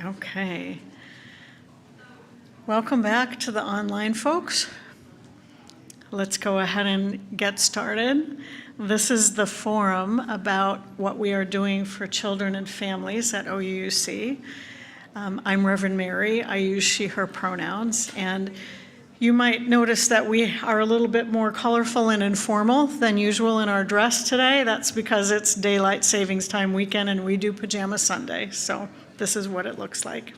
Okay. Welcome back to the online folks. Let's go ahead and get started. This is the forum about what we are doing for children and families at OUUC. I'm Reverend Mary. I use she, her pronouns, and you might notice that we are a little bit more colorful and informal than usual in our dress today. That's because it's daylight savings time weekend and we do Pajama Sunday, so this is what it looks like.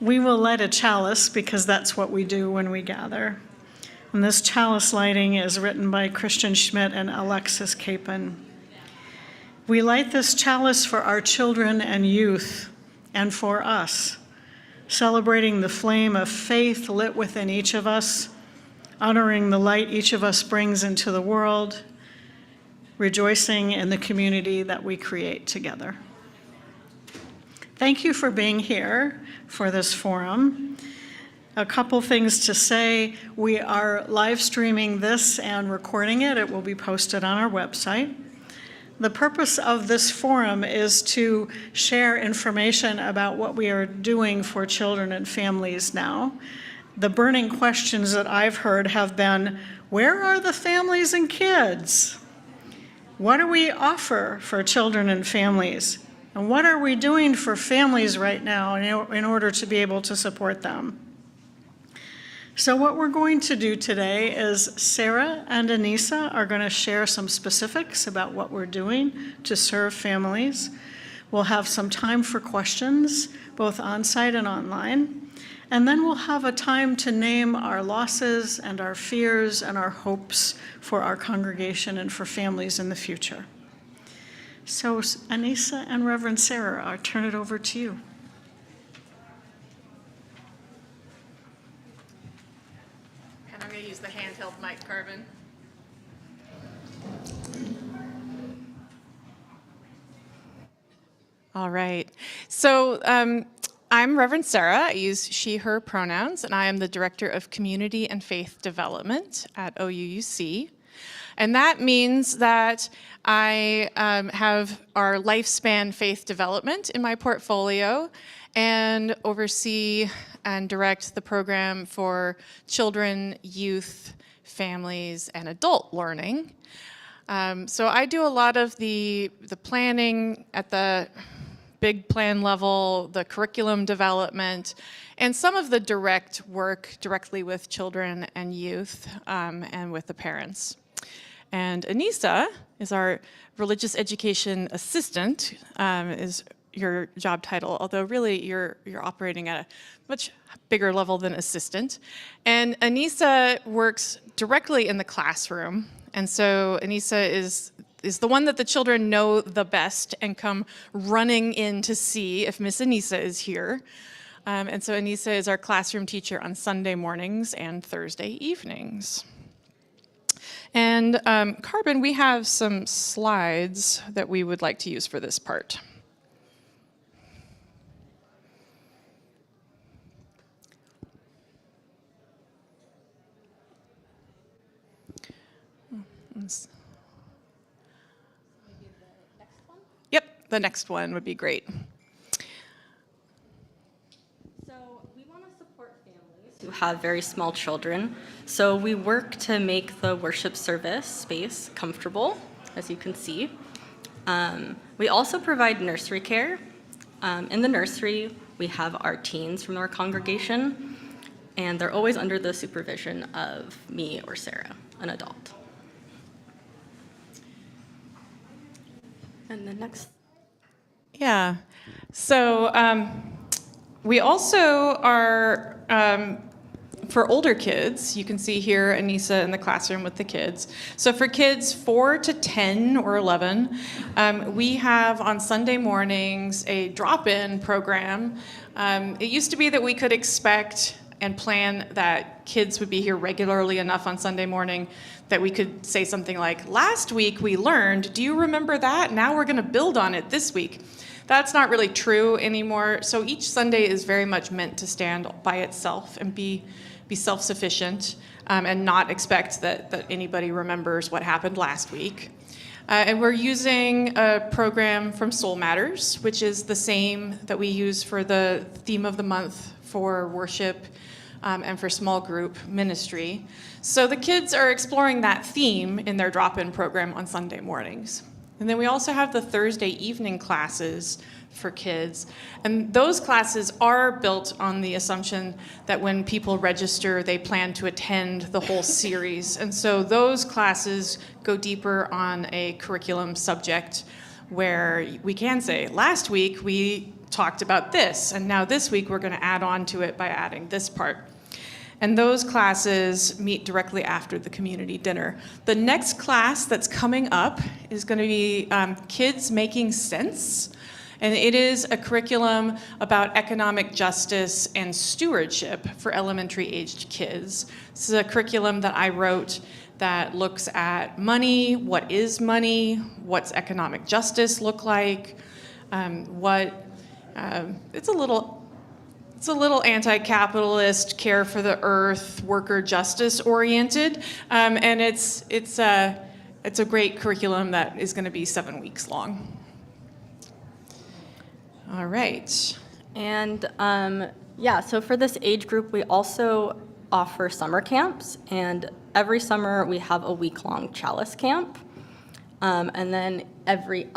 We will light a chalice because that's what we do when we gather. And this chalice lighting is written by Christian Schmidt and Alexis Capon. We light this chalice for our children and youth and for us, celebrating the flame of faith lit within each of us, honoring the light each of us brings into the world, rejoicing in the community that we create together. Thank you for being here for this forum. A couple things to say. We are live streaming this and recording it. It will be posted on our website. The purpose of this forum is to share information about what we are doing for children and families now. The burning questions that I've heard have been, where are the families and kids? What do we offer for children and families? And what are we doing for families right now in order to be able to support them? So what we're going to do today is Sara and Anissa are going to share some specifics about what we're doing to serve families. We'll have some time for questions, both on-site and online. And then we'll have a time to name our losses and our fears and our hopes for our congregation and for families in the future. So Anissa and Reverend Sara, I'll turn it over to you. I'm going to use the handheld mic, Carmen. All right. So I'm Reverend Sara. I use she, her pronouns, and I am the Director of Community and Faith Development at OUUC. And that means that I have our lifespan faith development in my portfolio and oversee and direct the program for children, youth, families, and adult learning. So I do a lot of the planning at the big plan level, the curriculum development, and some of the direct work directly with children and youth and with the parents. And Anissa is our religious education assistant, is your job title, although really you're operating at a much bigger level than assistant. And Anissa works directly in the classroom. And so Anissa is the one that the children know the best and come running in to see if Miss Anissa is here. And so Anissa is our classroom teacher on Sunday mornings and Thursday evenings. And Carbon, we have some slides that we would like to use for this part. Yep, the next one would be great. So we want to support families who have very small children. So we work to make the worship service space comfortable, as you can see. We also provide nursery care. In the nursery, we have our teens from our congregation, and they're always under the supervision of me or Sara, an adult. And the next. Yeah, so we also are, for older kids, you can see here Anissa in the classroom with the kids. So for kids 4 to 10 or 11, we have on Sunday mornings a drop-in program. It used to be that we could expect and plan that kids would be here regularly enough on Sunday morning that we could say something like, last week we learned, do you remember that? Now we're going to build on it this week. That's not really true anymore. So each Sunday is very much meant to stand by itself and be self-sufficient and not expect that anybody remembers what happened last week. And we're using a program from Soul Matters, which is the same that we use for the theme of the month for worship and for small group ministry. So the kids are exploring that theme in their drop-in program on Sunday mornings. And then we also have the Thursday evening classes for kids. And those classes are built on the assumption that when people register, they plan to attend the whole series. And so those classes go deeper on a curriculum subject where we can say, last week we talked about this, and now this week we're going to add on to it by adding this part. And those classes meet directly after the community dinner. The next class that's coming up is going to be Kids Making Sense. And it is a curriculum about economic justice and stewardship for elementary aged kids. This is a curriculum that I wrote that looks at money, what is money, what's economic justice look like, it's a little anti-capitalist, care for the earth, worker justice oriented, and it's a great curriculum that is going to be 7 weeks long. All right. And yeah, so for this age group, we also offer summer camps, and every summer we have a week-long chalice camp. And then every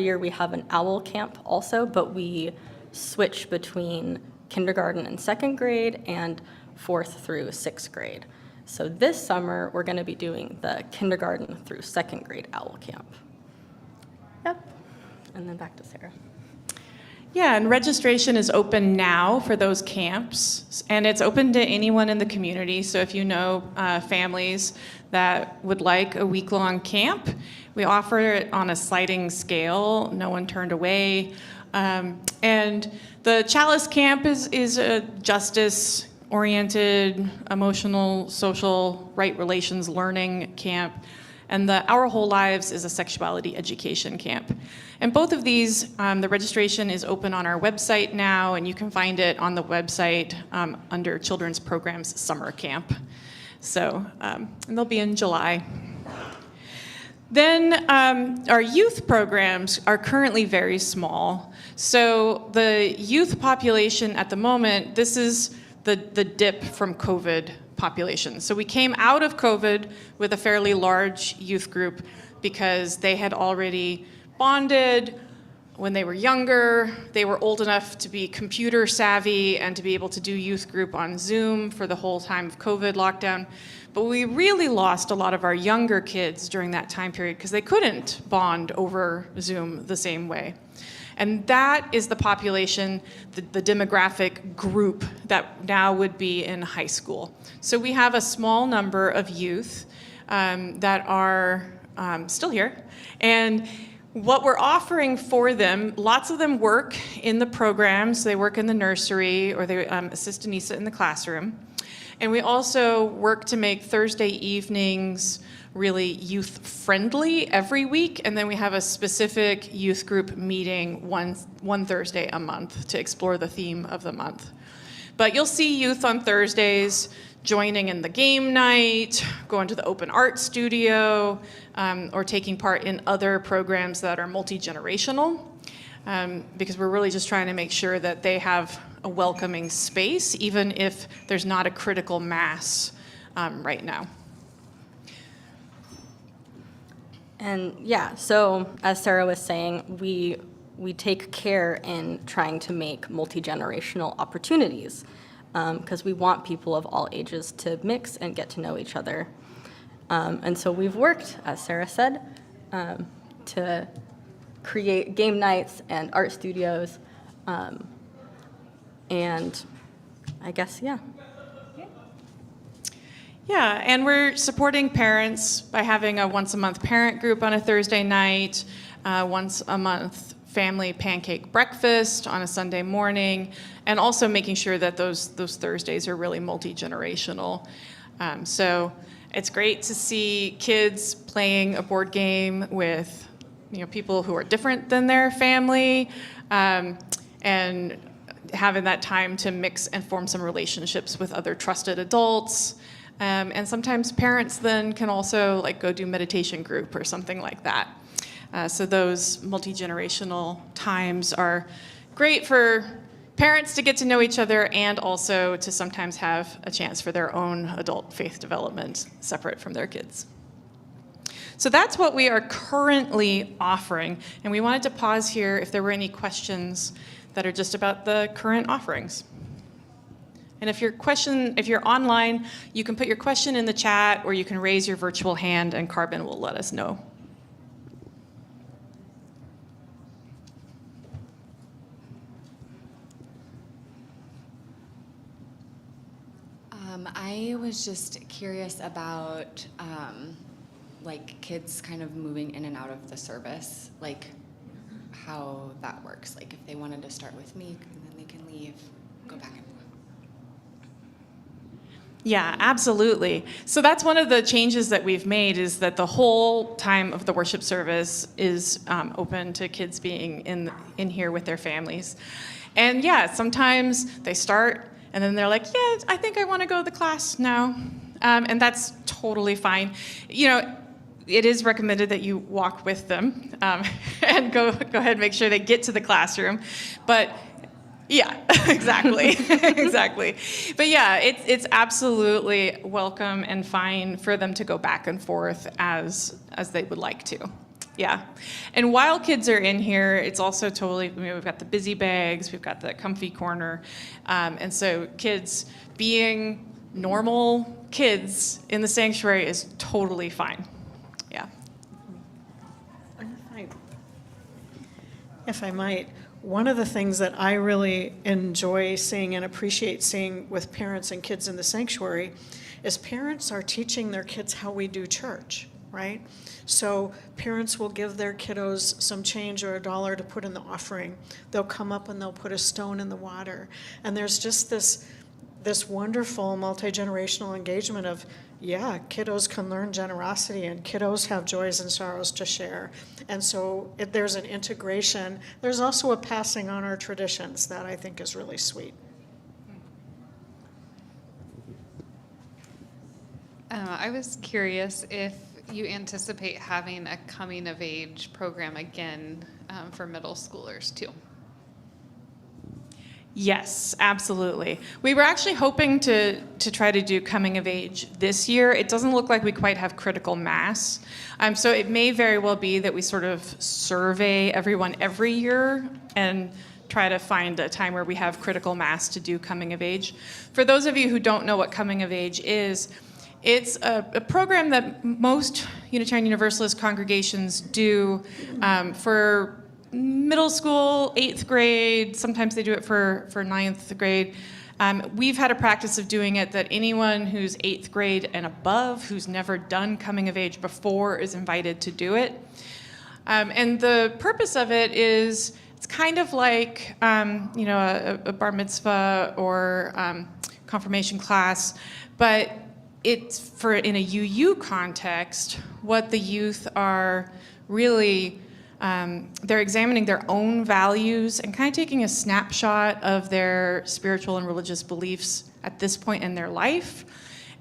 year we have an owl camp also, but we switch between kindergarten and second grade and 4th through 6th grade. So this summer, we're going to be doing the kindergarten through second grade owl camp. Yep. And then back to Sarah. Yeah, and registration is open now for those camps, and it's open to anyone in the community. So if you know families that would like a week-long camp, we offer it on a sliding scale, no one turned away. And the Chalice Camp is a justice-oriented, emotional, social, right relations learning camp. And the Our Whole Lives is a sexuality education camp. And both of these, the registration is open on our website now, and you can find it on the website under Children's Programs Summer Camp. So, and they'll be in July. Then our youth programs are currently very small. So the youth population at the moment, this is the dip from COVID population. So we came out of COVID with a fairly large youth group because they had already bonded when they were younger. They were old enough to be computer savvy and to be able to do youth group on Zoom for the whole time of COVID lockdown. But we really lost a lot of our younger kids during that time period because they couldn't bond over Zoom the same way. And that is the population, the demographic group that now would be in high school. So we have a small number of youth that are still here. And what we're offering for them, lots of them work in the programs. They work in the nursery or they assist Anissa in the classroom. And we also work to make Thursday evenings really youth-friendly every week, and then we have a specific youth group meeting one Thursday a month to explore the theme of the month. But you'll see youth on Thursdays joining in the game night, going to the open art studio, or taking part in other programs that are multi-generational, because we're really just trying to make sure that they have a welcoming space, even if there's not a critical mass right now. And yeah, so as Sarah was saying, we take care in trying to make multi-generational opportunities because we want people of all ages to mix and get to know each other. And so we've worked, as Sarah said, to create game nights and art studios. And I guess, yeah. Yeah, and we're supporting parents by having a once-a-month parent group on a Thursday night, once-a-month family pancake breakfast on a Sunday morning, and also making sure that those Thursdays are really multi-generational. So it's great to see kids playing a board game with people who are different than their family, and having that time to mix and form some relationships with other trusted adults. And sometimes parents then can also like go do meditation group or something like that. So those multi-generational times are great for parents to get to know each other and also to sometimes have a chance for their own adult faith development separate from their kids. So that's what we are currently offering. And we wanted to pause here if there were any questions that are just about the current offerings. And if you're online, you can put your question in the chat or you can raise your virtual hand and Carbon will let us know. I was just curious about like kids kind of moving in and out of the service, like how that works. Like if they wanted to start with me and then they can leave, go back and forth. Yeah, absolutely. So that's one of the changes that we've made is that the whole time of the worship service is open to kids being in here with their families. And yeah, sometimes they start and then they're like, yeah, I think I want to go to the class now. And that's totally fine. You know, it is recommended that you walk with them and go ahead and make sure they get to the classroom. But yeah, exactly, exactly. But yeah, it's absolutely welcome and fine for them to go back and forth as they would like to. Yeah, and while kids are in here, it's also totally, we've got the busy bags, we've got the comfy corner, and so kids being normal kids in the sanctuary is totally fine. Yeah. If I might, one of the things that I really enjoy seeing and appreciate seeing with parents and kids in the sanctuary is parents are teaching their kids how we do church, right? So parents will give their kiddos some change or $1 to put in the offering. They'll come up and they'll put a stone in the water. And there's just this wonderful multi-generational engagement of, yeah, kiddos can learn generosity and kiddos have joys and sorrows to share. And so there's an integration. There's also a passing on our traditions that I think is really sweet. I was curious if you anticipate having a coming of age program again for middle schoolers too. Yes, absolutely. We were actually hoping to try to do coming of age this year. It doesn't look like we quite have critical mass. So it may very well be that we sort of survey everyone every year and try to find a time where we have critical mass to do coming of age. For those of you who don't know what coming of age is, it's a program that most Unitarian Universalist congregations do for middle school, 8th grade, sometimes they do it for 9th grade. We've had a practice of doing it that anyone who's 8th grade and above, who's never done coming of age before, is invited to do it. And the purpose of it is, it's kind of like a bar mitzvah or confirmation class, but it's for in a UU context, what the youth are really they're examining their own values and kind of taking a snapshot of their spiritual and religious beliefs at this point in their life.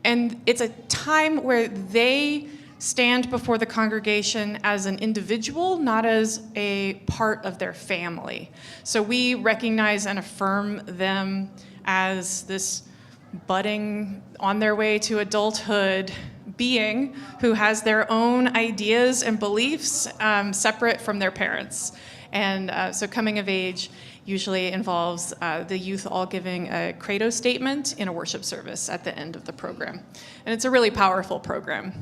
And it's a time where they stand before the congregation as an individual, not as a part of their family. So we recognize and affirm them as this budding, on their way to adulthood being who has their own ideas and beliefs separate from their parents. And so coming of age usually involves the youth all giving a credo statement in a worship service at the end of the program. And it's a really powerful program.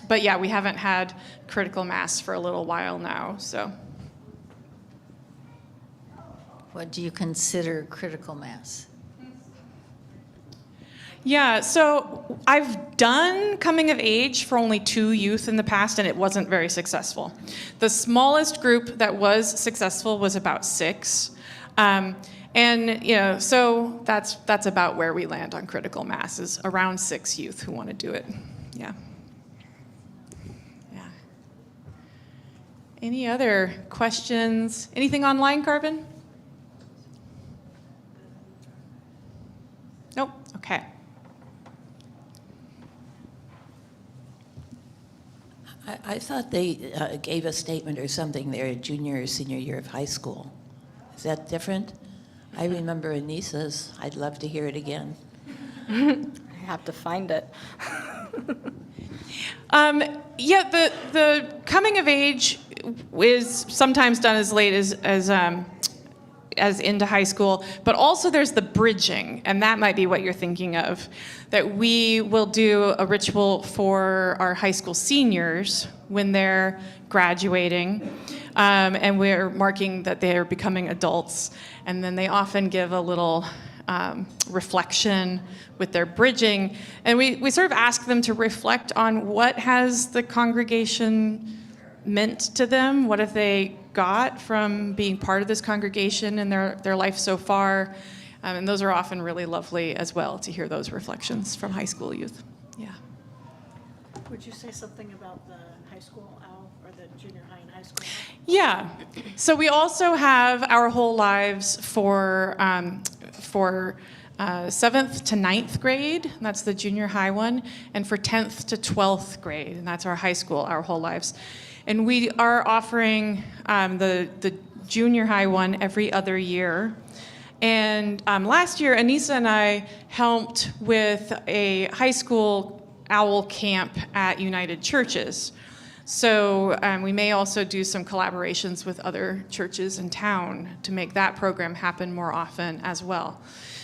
But yeah, we haven't had critical mass for a little while now, so. What do you consider critical mass? Yeah, so I've done coming of age for only 2 youth in the past, and it wasn't very successful. The smallest group that was successful was about 6. And so that's about where we land on critical mass, is around 6 youth who want to do it. Yeah. Yeah. Any other questions? Anything online, Carbon? Nope. Okay. I thought they gave a statement or something their junior or senior year of high school. Is that different? I remember Anissa's. I'd love to hear it again. I have to find it. Yeah, the coming of age is sometimes done as late as into high school, but also there's the bridging, and that might be what you're thinking of, that we will do a ritual for our high school seniors when they're graduating, and we're marking that they're becoming adults, and then they often give a little reflection with their bridging, and we sort of ask them to reflect on what has the congregation meant to them, what have they got from being part of this congregation in their life so far, and those are often really lovely as well to hear those reflections from high school youth. Yeah. Would you say something about the high school owl or the junior high and high school owl? Yeah. So we also have our whole lives for 7th to 9th grade, that's the junior high one, and for 10th to 12th grade, and that's our high school, our whole lives. And we are offering the junior high one every other year. And last year, Anissa and I helped with a high school owl camp at United Churches. So we may also do some collaborations with other churches in town to make that program happen more often as well.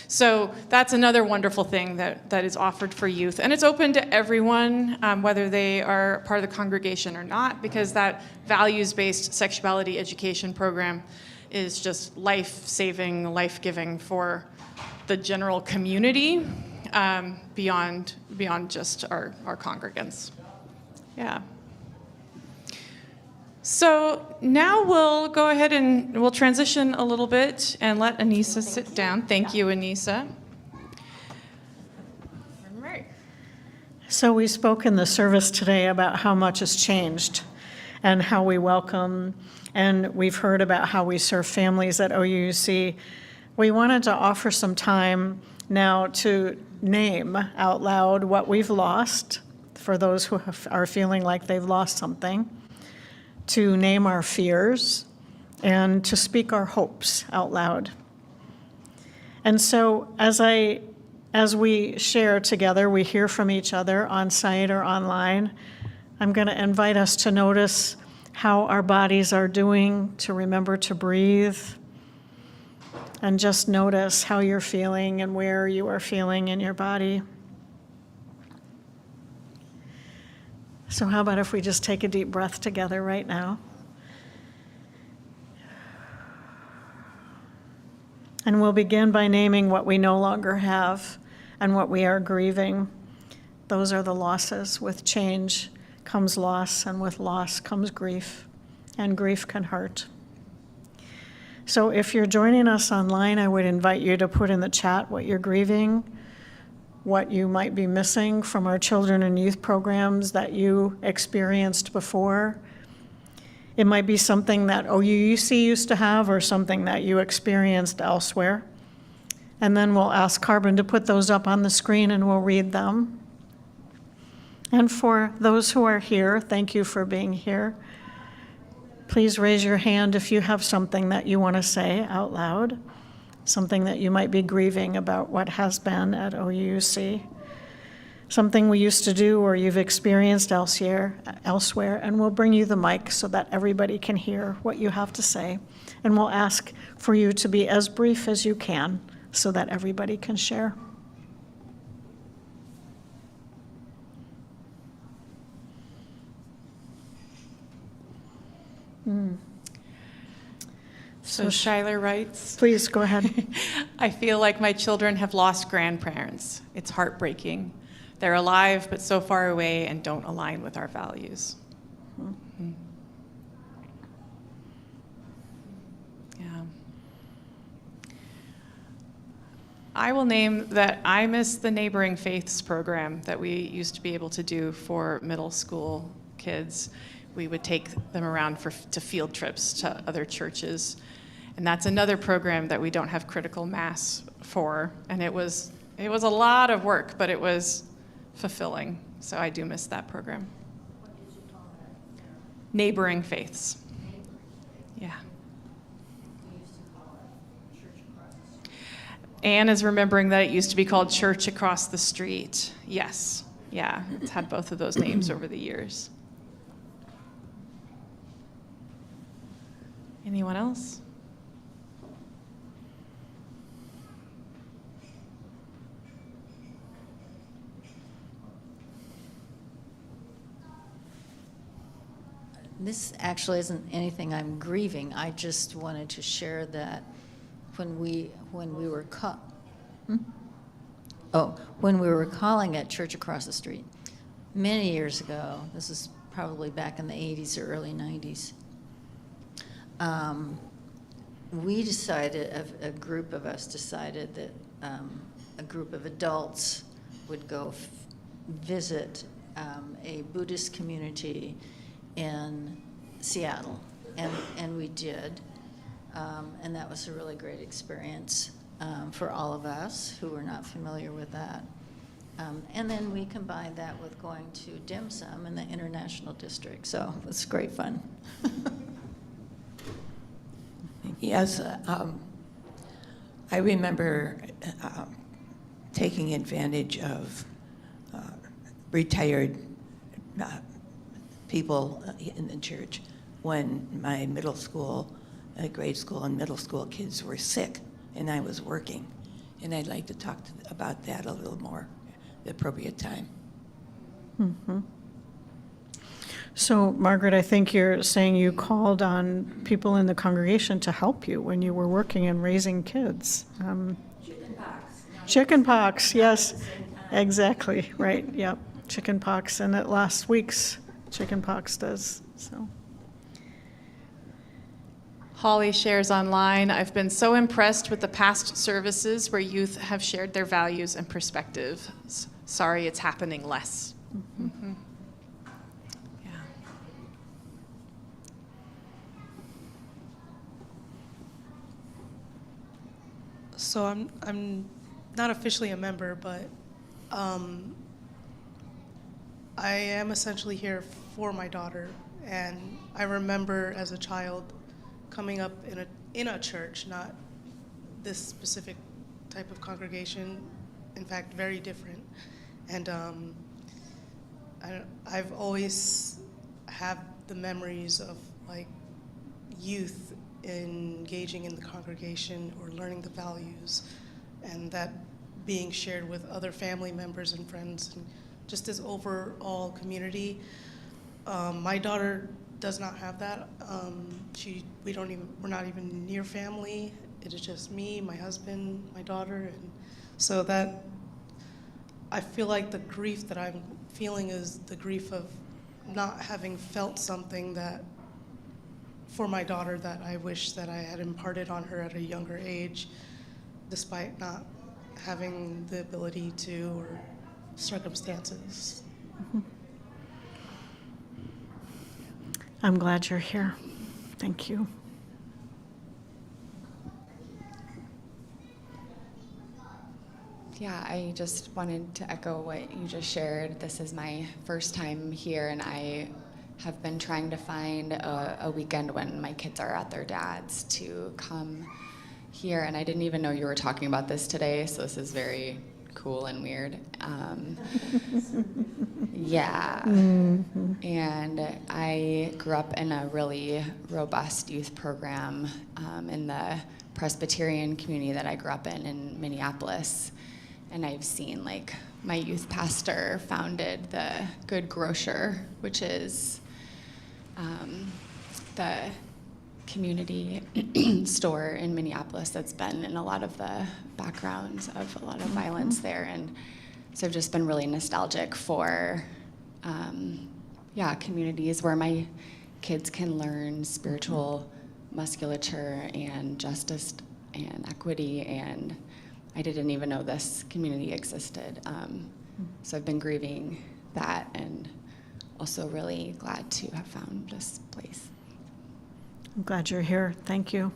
So that's another wonderful thing that is offered for youth. And it's open to everyone, whether they are part of the congregation or not, because that values-based sexuality education program is just life-saving, life-giving for the general community, beyond just our congregants. Yeah. So now we'll go ahead and we'll transition a little bit and let Anissa sit down. Thank you, Anissa. All right. So we spoke in the service today about how much has changed and how we welcome, and we've heard about how we serve families at OUUC. We wanted to offer some time now to name out loud what we've lost for those who are feeling like they've lost something, to name our fears, and to speak our hopes out loud. And so as we share together, we hear from each other on site or online, I'm going to invite us to notice how our bodies are doing, to remember to breathe, and just notice how you're feeling and where you are feeling in your body. So how about if we just take a deep breath together right now? And we'll begin by naming what we no longer have and what we are grieving. Those are the losses. With change comes loss, and with loss comes grief, and grief can hurt. So if you're joining us online, I would invite you to put in the chat what you're grieving, what you might be missing from our children and youth programs that you experienced before. It might be something that OUUC used to have or something that you experienced elsewhere. And then we'll ask Carbon to put those up on the screen and we'll read them. And for those who are here, thank you for being here. Please raise your hand if you have something that you want to say out loud, something that you might be grieving about what has been at OUUC, something we used to do or you've experienced elsewhere, and we'll bring you the mic so that everybody can hear what you have to say. And we'll ask for you to be as brief as you can so that everybody can share. So Schuyler writes, Please go ahead. I feel like my children have lost grandparents. It's heartbreaking. They're alive, but so far away and don't align with our values. Mm-hmm. Yeah. I will name that I miss the Neighboring Faiths program that we used to be able to do for middle school kids. We would take them around to field trips to other churches. And that's another program that we don't have critical mass for. And it was a lot of work, but it was fulfilling. So I do miss that program. What did you call neighboring faiths. Yeah. Anne is remembering that it used to be called Church Across the Street. Yes. Yeah, it's had both of those names over the years. Anyone else? This actually isn't anything I'm grieving. I just wanted to share that when we were when we were calling at Church Across the Street many years ago. This is probably back in the 80s or early 90s. We decided, a group of us decided that a group of adults would go visit a Buddhist community in Seattle, and we did, and that was a really great experience for all of us who were not familiar with that. And then we combined that with going to dim sum in the International District, so it was great fun. Yes, I remember taking advantage of retired people in the church when my middle school, grade school and middle school kids were sick and I was working. And I'd like to talk about that a little more at the appropriate time. Mm-hmm. So, Margaret, I think you're saying you called on people in the congregation to help you when you were working and raising kids. Chicken pox, yes, exactly, right, yep. Chicken pox, and at last week's chicken pox does, so. Holly shares online, I've been so impressed with the past services where youth have shared their values and perspectives. Sorry it's happening less. Mm-hmm. Yeah. So I'm not officially a member, but I am essentially here for my daughter. And I remember as a child coming up in a church, not this specific type of congregation, in fact, very different. And I've always had the memories of like youth engaging in the congregation or learning the values, and that being shared with other family members and friends, and just as overall community. My daughter does not have that. We're not even near family. It is just me, my husband, my daughter, and so that I feel like the grief that I'm feeling is the grief of not having felt something that for my daughter that I wish that I had imparted on her at a younger age, despite not having the ability to or circumstances. Mm-hmm. I'm glad you're here. Thank you. Yeah, I just wanted to echo what you just shared. This is my first time here, and I have been trying to find a weekend when my kids are at their dad's to come here, and I didn't even know you were talking about this today, so this is very cool and weird. Yeah. Mm-hmm. And I grew up in a really robust youth program in the Presbyterian community that I grew up in Minneapolis. And I've seen, like, my youth pastor founded the Good Grocer, which is the community store in Minneapolis that's been in a lot of the backgrounds of a lot of violence there. And so I've just been really nostalgic for, communities where my kids can learn spiritual musculature and justice and equity, and I didn't even know this community existed. So I've been grieving that and also really glad to have found this place. I'm glad you're here. Thank you.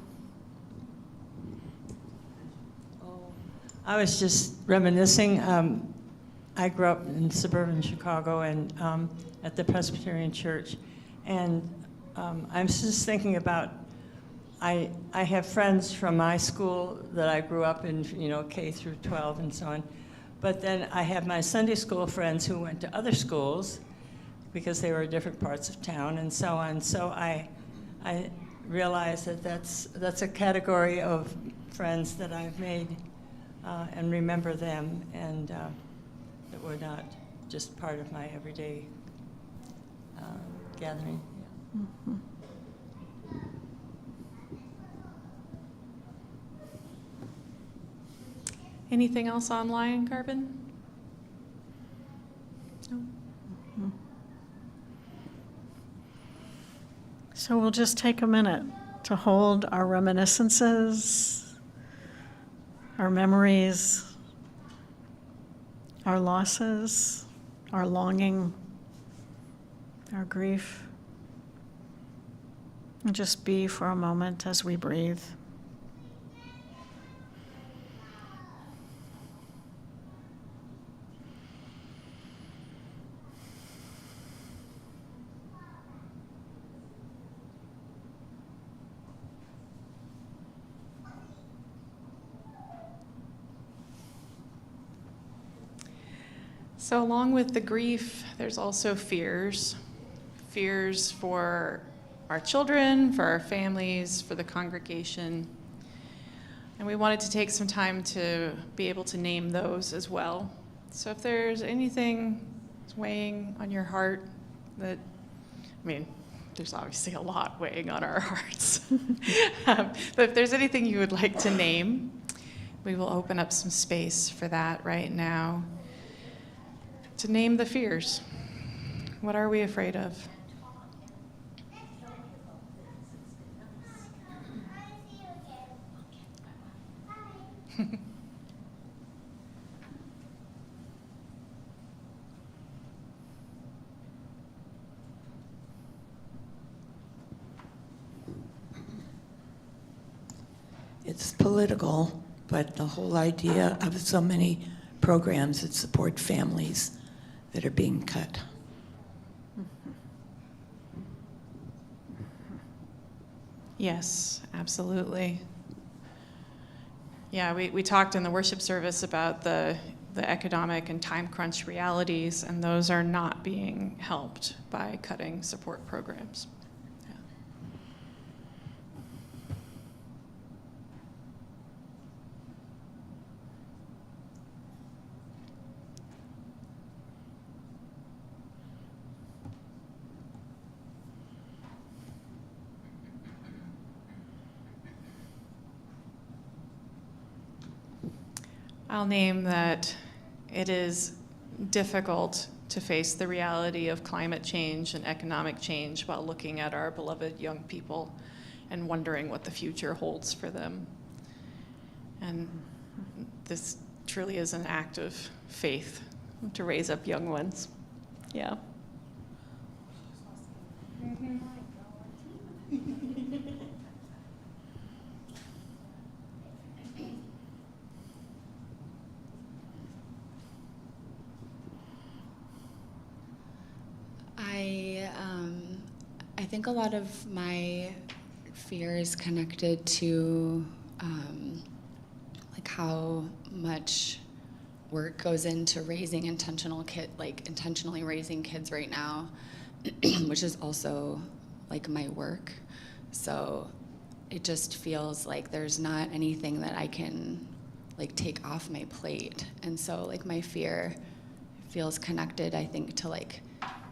I was just reminiscing. I grew up in suburban Chicago and at the Presbyterian Church, and I'm just thinking about, I have friends from my school that I grew up in, K through 12 and so on. But then I have my Sunday school friends who went to other schools because they were in different parts of town and so on. So I realize that that's a category of friends that I've made and remember them, and that were not just part of my everyday gathering. Mm-hmm. Anything else online, Carbon? No? So we'll just take a minute to hold our reminiscences, our memories, our losses, our longing, our grief, and just be for a moment as we breathe. So along with the grief, there's also fears. Fears for our children, for our families, for the congregation. And we wanted to take some time to be able to name those as well. So if there's anything weighing on your heart there's obviously a lot weighing on our hearts. But if there's anything you would like to name, we will open up some space for that right now. To name the fears. What are we afraid of? It's political, but the whole idea of so many programs that support families that are being cut. Yes, absolutely. Yeah, we talked in the worship service about the economic and time crunch realities, and those are not being helped by cutting support programs. Yeah. I'll name that it is difficult to face the reality of climate change and economic change while looking at our beloved young people and wondering what the future holds for them. And this truly is an act of faith to raise up young ones. Yeah. I think a lot of my fear is connected to like how much work goes into raising intentionally raising kids right now, which is also like my work. So it just feels like there's not anything that I can like take off my plate. And so like my fear feels connected, I think, to like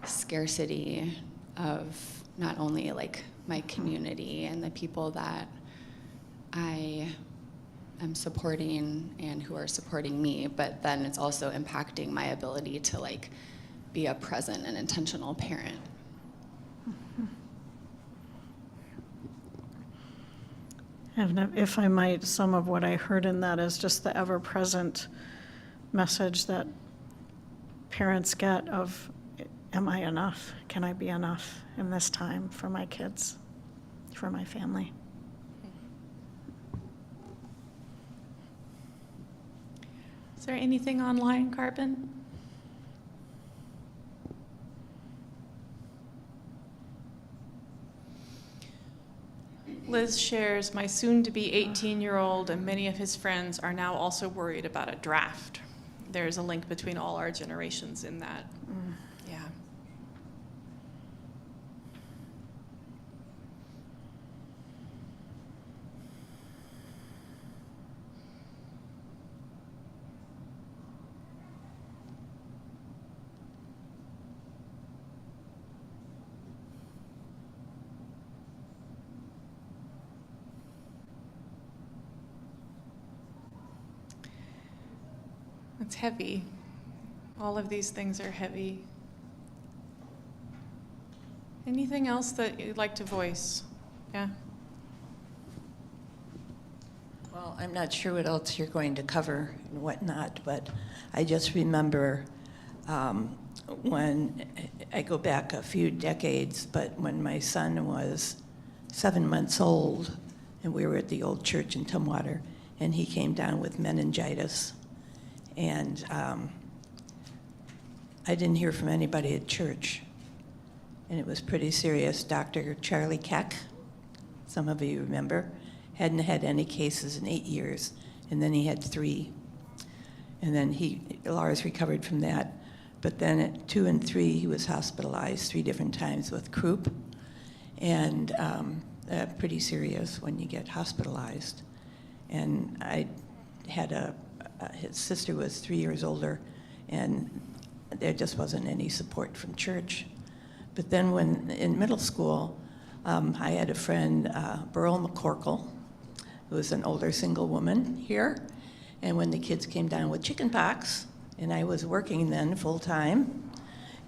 scarcity of not only like my community and the people that I am supporting and who are supporting me, but then it's also impacting my ability to like be a present and intentional parent. And if I might, some of what I heard in that is just the ever-present message that parents get of, am I enough? Can I be enough in this time for my kids, for my family? Is there anything online, Carbon? Liz shares, my soon-to-be 18-year-old and many of his friends are now also worried about a draft. There's a link between all our generations in that. Yeah. It's heavy. All of these things are heavy. Anything else that you'd like to voice? Yeah? Well, I'm not sure what else you're going to cover and whatnot, but I just remember when I go back a few decades, but when my son was 7 months old, and we were at the old church in Tumwater, and he came down with meningitis. And I didn't hear from anybody at church. And it was pretty serious. Dr. Charlie Keck, some of you remember, hadn't had any cases in 8 years, and then he had 3. And then Lars recovered from that. But then at 2 and 3, he was hospitalized 3 different times with croup. And pretty serious when you get hospitalized. And I had his sister was 3 years older, and there just wasn't any support from church. But then when in middle school, I had a friend, Burl McCorkle, who was an older single woman here. And when the kids came down with chicken pox, and I was working then full time,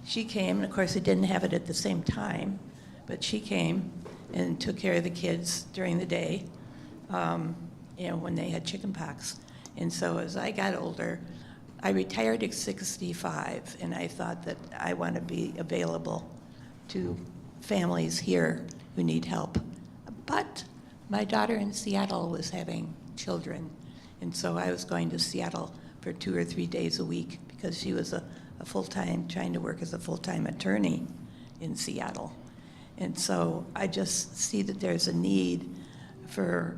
she came, and of course I didn't have it at the same time, but she came and took care of the kids during the day, when they had chicken pox. And so as I got older, I retired at 65, and I thought that I want to be available to families here who need help. But my daughter in Seattle was having children, and so I was going to Seattle for 2 or 3 days a week because she was a full-time, trying to work as a full-time attorney in Seattle. And so I just see that there's a need for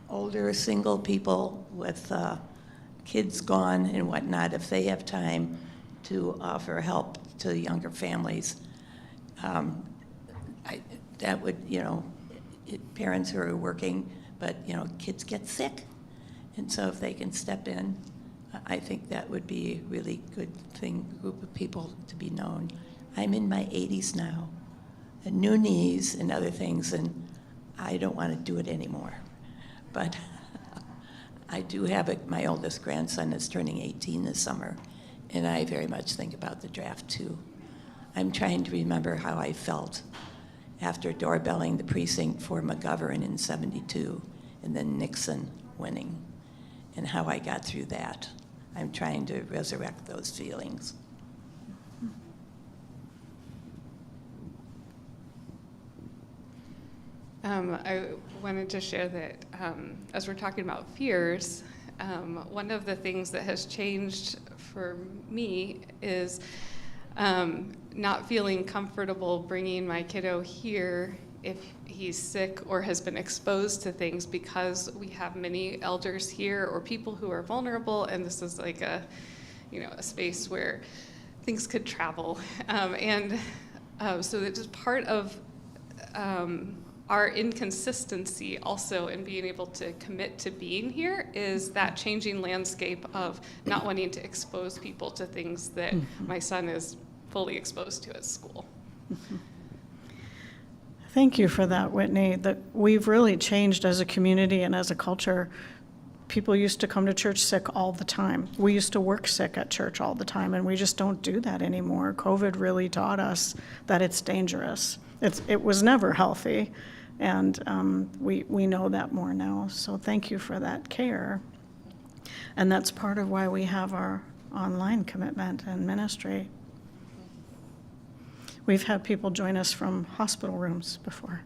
older single people with kids gone and whatnot, if they have time to offer help to younger families. That would, parents who are working, but, kids get sick. And so if they can step in, I think that would be a really good group of people to be known. I'm in my 80s now, and new knees and other things, and I don't want to do it anymore. But I do have my oldest grandson is turning 18 this summer, and I very much think about the draft too. I'm trying to remember how I felt after doorbelling the precinct for McGovern in '72 and then Nixon winning, and how I got through that. I'm trying to resurrect those feelings. I wanted to share that as we're talking about fears, one of the things that has changed for me is not feeling comfortable bringing my kiddo here if he's sick or has been exposed to things, because we have many elders here or people who are vulnerable, and this is like a space where things could travel. So it's part of our inconsistency also in being able to commit to being here is that changing landscape of not wanting to expose people to things that my son is fully exposed to at school. Thank you for that, Whitney. That we've really changed as a community and as a culture. People used to come to church sick all the time. We used to work sick at church all the time, and we just don't do that anymore. COVID really taught us that it's dangerous. It was never healthy, and we know that more now. So thank you for that care. And that's part of why we have our online commitment and ministry. We've had people join us from hospital rooms before.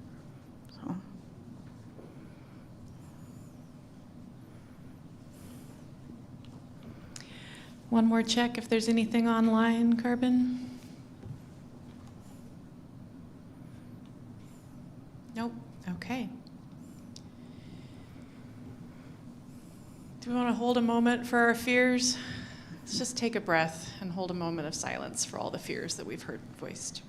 So. One more check if there's anything online, Carbon. Nope. Okay. Do we want to hold a moment for our fears? Let's just take a breath and hold a moment of silence for all the fears that we've heard voiced.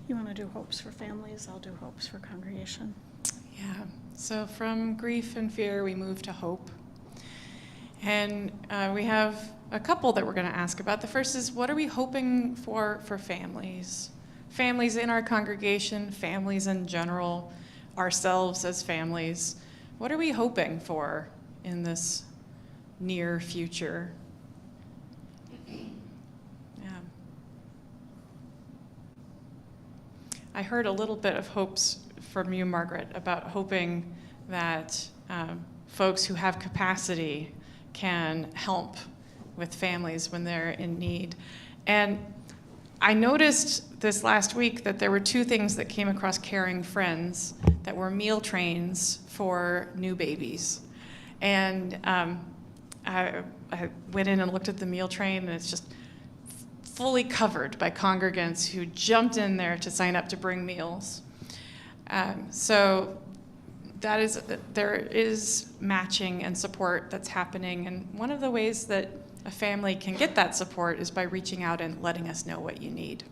You want to do hopes for families? I'll do hopes for congregation. Yeah, so from grief and fear, we move to hope. And we have a couple that we're going to ask about. The first is, what are we hoping for families? Families in our congregation, families in general, ourselves as families. What are we hoping for in this near future? I heard a little bit of hopes from you, Margaret, about hoping that folks who have capacity can help with families when they're in need. And I noticed this last week that there were two things that came across Caring Friends that were meal trains for new babies. And I went in and looked at the meal train, and it's just fully covered by congregants who jumped in there to sign up to bring meals. So there is matching and support that's happening, and one of the ways that a family can get that support is by reaching out and letting us know what you need.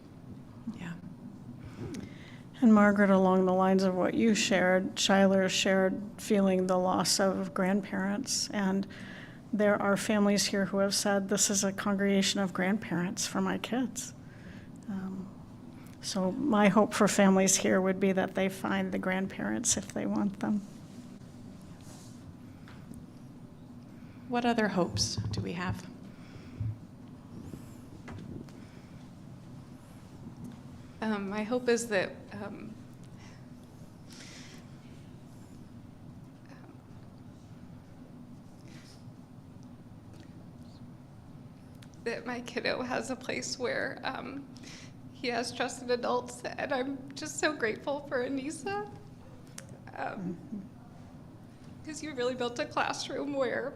Yeah. And Margaret, along the lines of what you shared, Schuyler shared feeling the loss of grandparents, and there are families here who have said, this is a congregation of grandparents for my kids. So my hope for families here would be that they find the grandparents if they want them. What other hopes do we have? My hope is that that my kiddo has a place where he has trusted adults, and I'm just so grateful for Anissa. Because you really built a classroom where,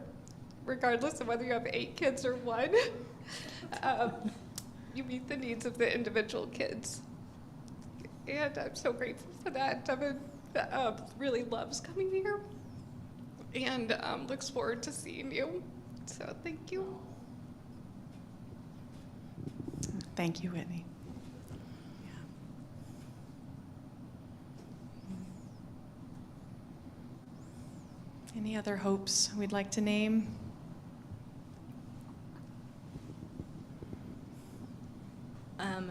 regardless of whether you have 8 kids or 1, you meet the needs of the individual kids. And I'm so grateful for that. Devin really loves coming here and looks forward to seeing you. So thank you. Thank you, Whitney. Yeah. Any other hopes we'd like to name?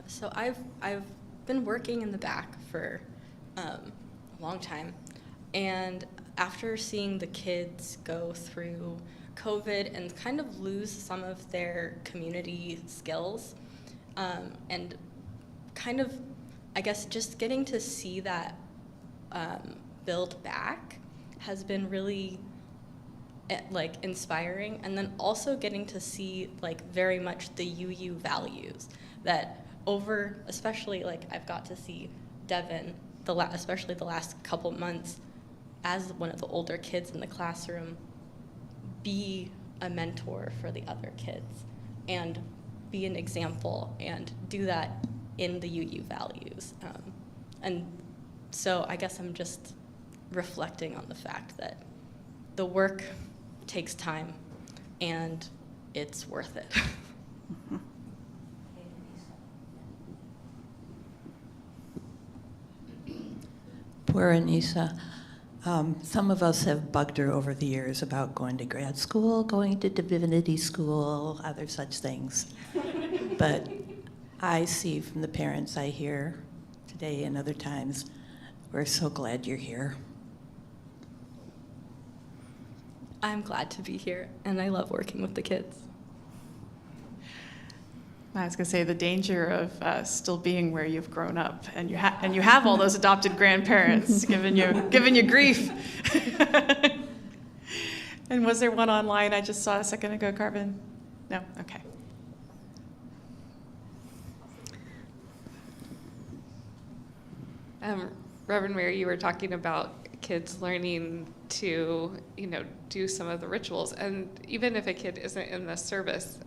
So I've been working in the back for a long time, and after seeing the kids go through COVID and kind of lose some of their community skills, and kind of, I guess, just getting to see that build back has been really inspiring, and then also getting to see very much the UU values that especially I've got to see Devin, especially the last couple months, as one of the older kids in the classroom, be a mentor for the other kids and be an example and do that in the UU values. And so I guess I'm just reflecting on the fact that the work takes time and it's worth it. Poor Anissa. Some of us have bugged her over the years about going to grad school, going to divinity school, other such things. But I see from the parents I hear today and other times, we're so glad you're here. I'm glad to be here, and I love working with the kids. I was going to say the danger of still being where you've grown up, and you have all those adopted grandparents giving you grief. And was there one online I just saw a second ago, Carvin? No? Okay. Reverend Mary, you were talking about kids learning to, do some of the rituals. And even if a kid isn't in the service,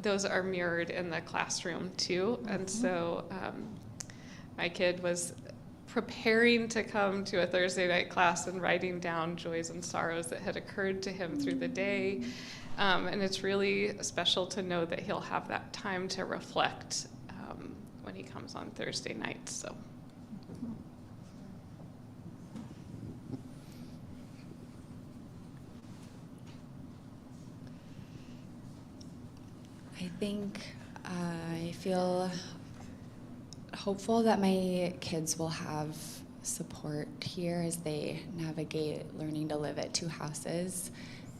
those are mirrored in the classroom too. And so my kid was preparing to come to a Thursday night class and writing down joys and sorrows that had occurred to him through the day. And it's really special to know that he'll have that time to reflect when he comes on Thursday nights. So. I think I feel hopeful that my kids will have support here as they navigate learning to live at two houses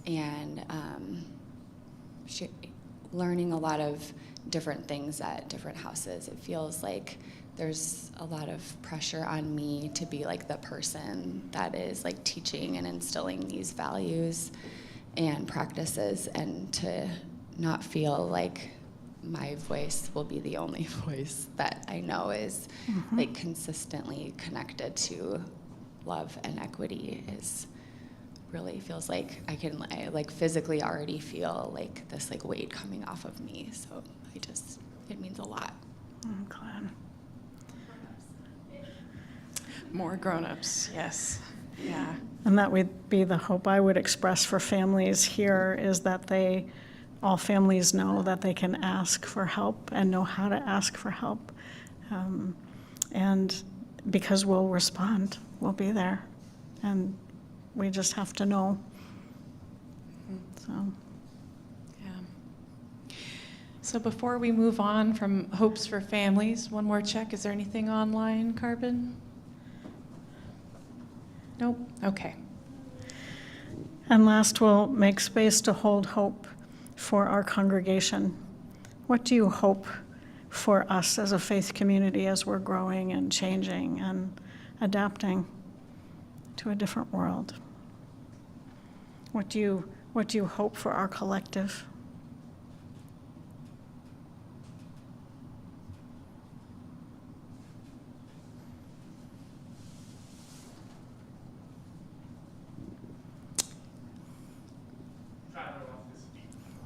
and learning a lot of different things at different houses. It feels like there's a lot of pressure on me to be like the person that is like teaching and instilling these values and practices, and to not feel like my voice will be the only voice that I know is like consistently connected to love and equity is really feels like I like physically already feel like this like weight coming off of me. So it means a lot. I'm glad. More grown-ups, yes. Yeah. And that would be the hope I would express for families here, is that all families know that they can ask for help and know how to ask for help. And because we'll respond, we'll be there. And we just have to know. So. Yeah. So before we move on from hopes for families, one more check. Is there anything online, Carbon? Nope. Okay. And last, we'll make space to hold hope for our congregation. What do you hope for us as a faith community as we're growing and changing and adapting to a different world? What do you hope for our collective?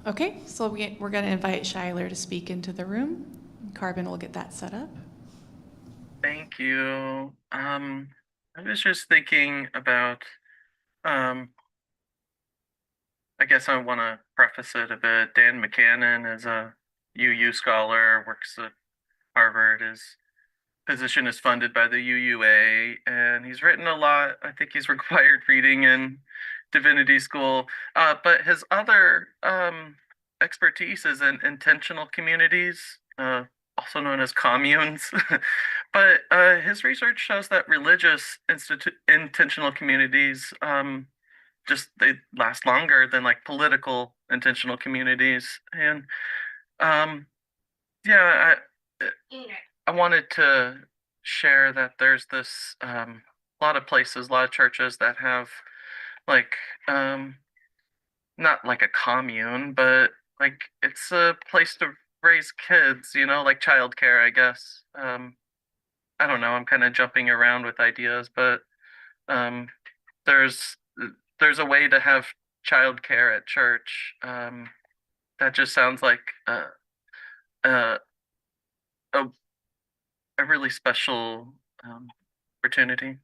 Okay, so we're going to invite Schuyler to speak into the room. Carbon will get that set up. Thank you. I was just thinking about, I guess I want to preface it a bit. Dan McCannon is a UU scholar, works at Harvard. His position is funded by the UUA, and he's written a lot. I think he's required reading in divinity school. But his other expertise is in intentional communities, also known as communes. But his research shows that religious intentional communities they last longer than like political intentional communities. And yeah, I wanted to share that there's this lot of places, a lot of churches that have like not like a commune, but like it's a place to raise kids, like childcare, I guess. I don't know, I'm kind of jumping around with ideas, but there's a way to have childcare at church. That just sounds like a really special opportunity.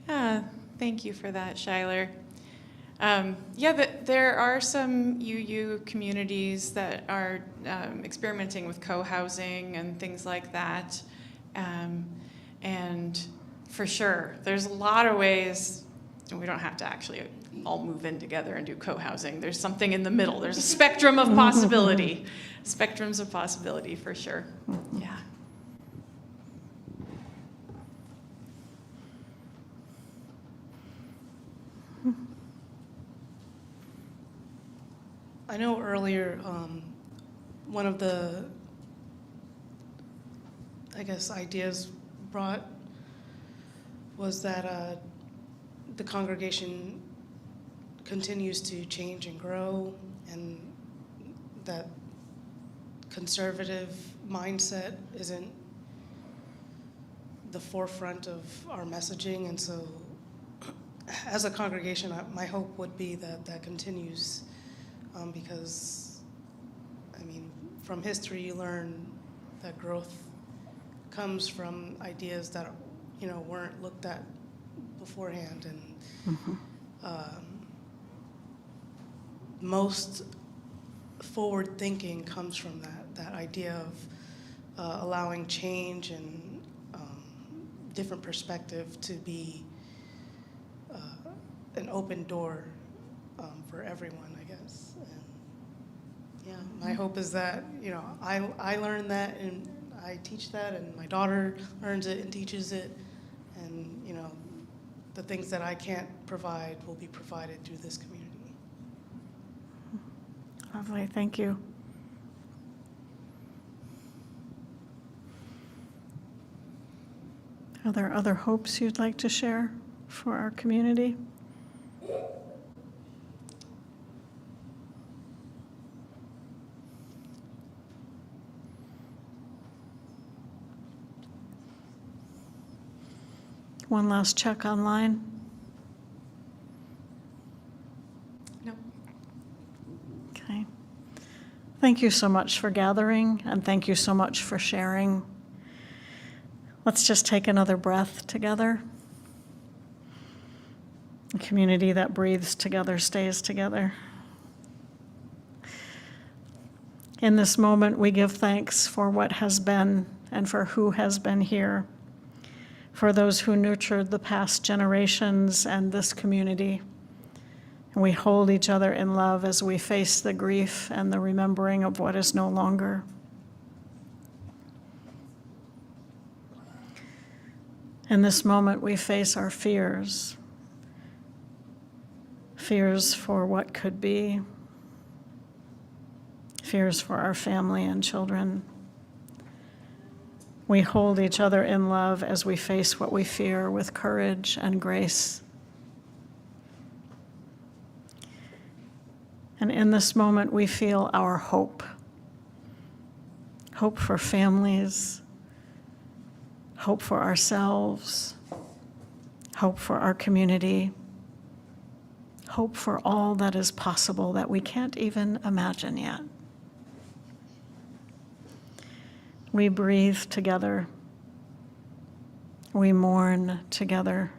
Yeah, thank you for that, Schuyler. There are some UU communities that are experimenting with co-housing and things like that. And for sure, there's a lot of ways, and we don't have to actually all move in together and do co-housing. There's something in the middle. There's a spectrum of possibility. Spectrums of possibility, for sure. Yeah. I know earlier, one of the, ideas brought was that the congregation continues to change and grow, and that conservative mindset isn't the forefront of our messaging, and so as a congregation, my hope would be that that continues, because, I mean, from history you learn that growth comes from ideas that, you know, weren't looked at beforehand, and most forward thinking comes from that idea of allowing change and different perspective to be an open door for everyone, I guess. And yeah, my hope is that, you know, I learned that and I teach that, and my daughter learns it and teaches it, and, you know, the things that I can't provide will be provided through this community. Lovely, thank you. Are there other hopes you'd like to share for our community? One last check online. No. Okay. Thank you so much for gathering, and thank you so much for sharing. Let's just take another breath together. A community that breathes together stays together. In this moment, we give thanks for what has been and for who has been here, for those who nurtured the past generations and this community. And we hold each other in love as we face the grief and the remembering of what is no longer. In this moment, we face our fears. Fears for what could be. Fears for our family and children. We hold each other in love as we face what we fear with courage and grace. And in this moment, we feel our hope. Hope for families, hope for ourselves, hope for our community, hope for all that is possible that we can't even imagine yet. We breathe together. We mourn together.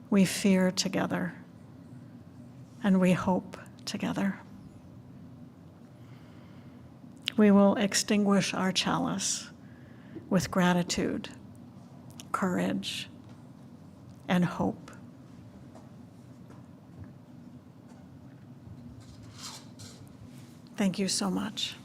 We fear together. And we hope together. We will extinguish our chalice with gratitude, courage, and hope. Thank you so much.